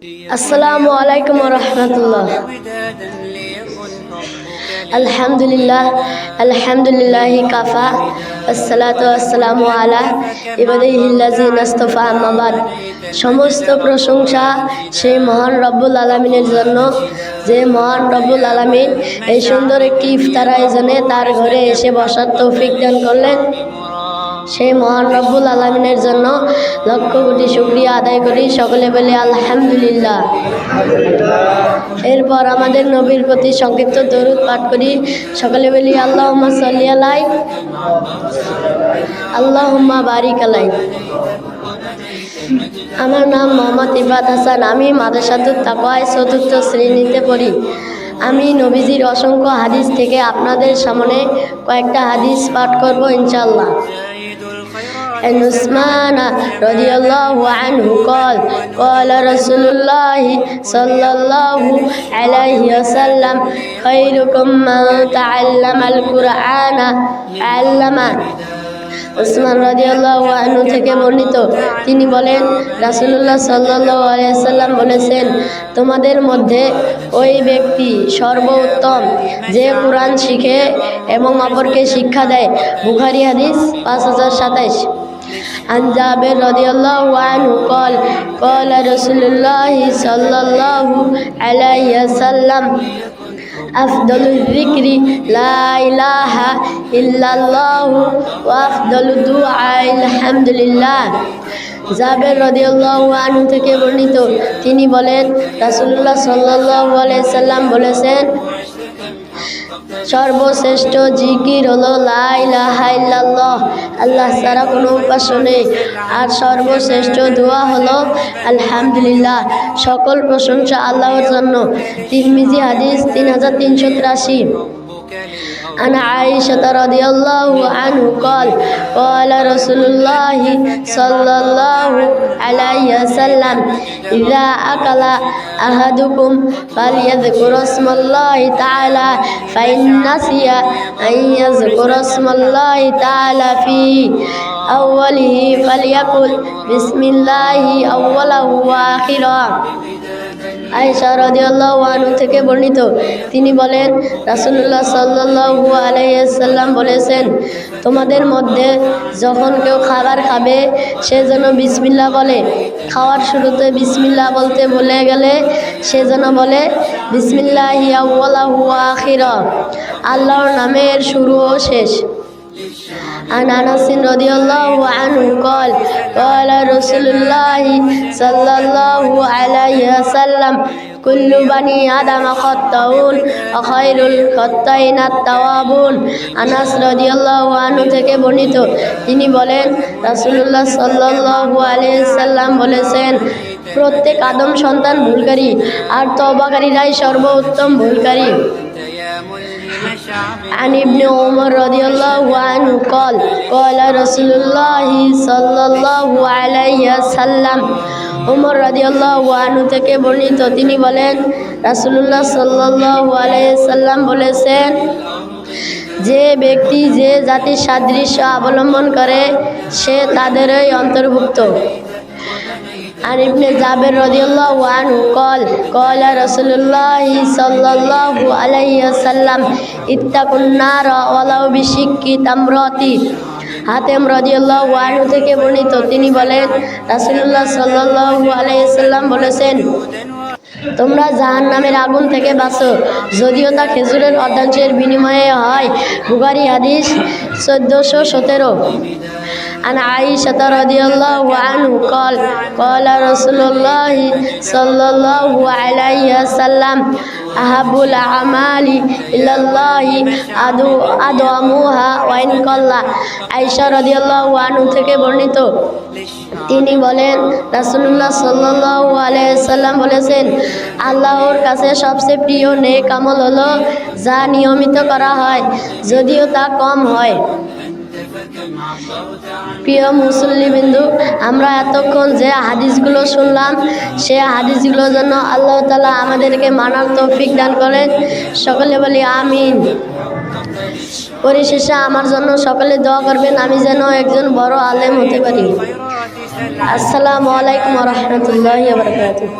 আসসালামু আলাইকুম ওয়া রাহমাতুল্লাহ। আলহামদুলিল্লাহি কাফা আসসালাতু ওয়াসসালামু আলা ইবাদিহিল্লাযিনা ইসতাফা, আম্মা বাদ। সমস্ত প্রশংসা সেই মহান রব্বুল আলামিনের জন্য, যে মহান রব্বুল আলামিন এই সুন্দর একটি ইফতার আয়োজনে তার ঘরে এসে বসার তৌফিক দান করলেন। সেই মহান রব্বুল আলামিনের জন্য লক্ষ কোটি শুকরিয়া আদায় করি। সকলে বলি আলহামদুলিল্লাহ। এরপর আমাদের নবীর প্রতি সংক্ষিপ্ত দরুদ পাঠ করি। সকলে বলি আল্লাহুম্মা সাল্লি আলাই, আল্লাহুম্মা বারিক আলাই। আমার নাম মোহাম্মদ ইবাদ হাসান। আমি মাদ্রাসাতুত তাকওয়ায় ৪র্থ শ্রেণীতে পড়ি। আমি নবীজির অসংখ্য হাদিস থেকে আপনাদের সামনে কয়েকটা হাদিস পাঠ করব ইনশাআল্লাহ। عن عثمان رضي الله عنه قال قال رسول الله صلى الله عليه وسلم خيركم من تعلم القرآن علمه। উসমান রাদিয়াল্লাহু আনহু থেকে বর্ণিত, তিনি বলেন, রাসূলুল্লাহ সাল্লাল্লাহু আলাইহি ওয়াসাল্লাম বলেছেন, তোমাদের মধ্যে ওই ব্যক্তি সর্বোত্তম যে কুরআন শিখে এবং অপরকে শিক্ষা দেয়। বুখারী হাদিস 5027। عن جابر رضي الله عنه قال قال رسول الله صلى الله عليه وسلم أفضل الذكر لا إله إلا الله وأفضل الدعاء الحمد لله। জাবের রাদিয়াল্লাহু আনহু থেকে বর্ণিত, তিনি বলেন, রাসূলুল্লাহ সাল্লাল্লাহু আলাইহি সাল্লাম বলেছেন, সর্বশ্রেষ্ঠ জিকির হলো লা ইলাহা ইল্লাল্লাহ, আল্লাহ ছাড়া কোনো উপাস্য নেই। আর সর্বশ্রেষ্ঠ দোয়া হলো আলহামদুলিল্লাহ, সকল প্রশংসা আল্লাহর জন্য। তিরমিজি হাদিস 3383। عن عائشة رضي الله عنه قال قال رسول الله صلى الله عليه وسلم إذا أكل أحدكم فليذكر اسم الله تعالى فإن نسي أن يذكر اسم الله تعالى في أوله فليقل بسم الله أوله وآخره। আয়েশা রাদিয়াল্লাহু আনহা থেকে বর্ণিত, তিনি বলেন, রাসূলুল্লাহ সাল্লাল্লাহু আলাইহি ওয়াসাল্লাম বলেছেন, তোমাদের মধ্যে যখন কেউ খাবার খাবে সে যেন বিসমিল্লাহ বলে। খাওয়ার শুরুতে বিসমিল্লাহ বলতে ভুলে গেলে সে যেন বলে বিসমিল্লাহি আউওয়ালাহু ওয়া আখিরাহ, আল্লাহর নামের শুরু ও শেষ। عن أنس رضي الله عنه قال قال رسول الله صلى الله عليه وسلم كل بني آدم خطاؤون وخير الخطائين التوابون। আনাস রাদিয়াল্লাহু আনহু থেকে বর্ণিত, তিনি বলেন, রাসূলুল্লাহ সাল্লাল্লাহু আলাইহি সাল্লাম বলেছেন, প্রত্যেক আদম সন্তান ভুলকারী, আর তওবাকারীরাই সর্বোত্তম ভুলকারী। عن ابن عمر رضي الله عنه قال قال رسول الله صلى الله عليه وسلم। উমর রাদিয়াল্লাহু আনহু থেকে বর্ণিত, তিনি বলেন, রাসূলুল্লাহ সাল্লাল্লাহু আলাইহি সাল্লাম বলেছেন, যে ব্যক্তি যে জাতির সাদৃশ্য অবলম্বন করে সে তাদেরই অন্তর্ভুক্ত। عن ابن جابر رضي الله عنه قال قال رسول الله صلى الله عليه وسلم اتقوا النار ولو بشق تمرة। হাতেম রাদিয়াল্লাহু আনহু থেকে বর্ণিত, তিনি বলেন, রাসূলুল্লাহ সাল্লাল্লাহু আলাইহি সাল্লাম বলেছেন, তোমরা জাহান্নামের আগুন থেকে বাঁচো, যদিও তা খেজুরের অর্ধাংশের বিনিময়ে হয়। বুখারী হাদিস 1417। عن عائشة رضي الله عنه قال قال رسول الله صلى الله عليه وسلم أحب الأعمال إلى الله أدومها وإن قل। আয়েশা রাদিয়াল্লাহু আনহা থেকে বর্ণিত, তিনি বলেন, রাসূলুল্লাহ সাল্লাল্লাহু আলাইহি সাল্লাম বলেছেন, আল্লাহর কাছে সবচেয়ে প্রিয় নেক আমল হলো যা নিয়মিত করা হয়, যদিও তা কম হয়। প্রিয় মুসল্লিবৃন্দু, আমরা এতক্ষণ যে হাদিসগুলো শুনলাম সে হাদিসগুলোর জন্য আল্লাহ তাআলা আমাদেরকে মানার তৌফিক দান করেন। সকলে বলি আমিন। পরিশেষে আমার জন্য সকলে দোয়া করবেন, আমি যেন একজন বড় আলেম হতে পারি। আসসালামু আলাইকুম ওয়া রাহমাতুল্লাহি ওয়া বারাকাতুহু।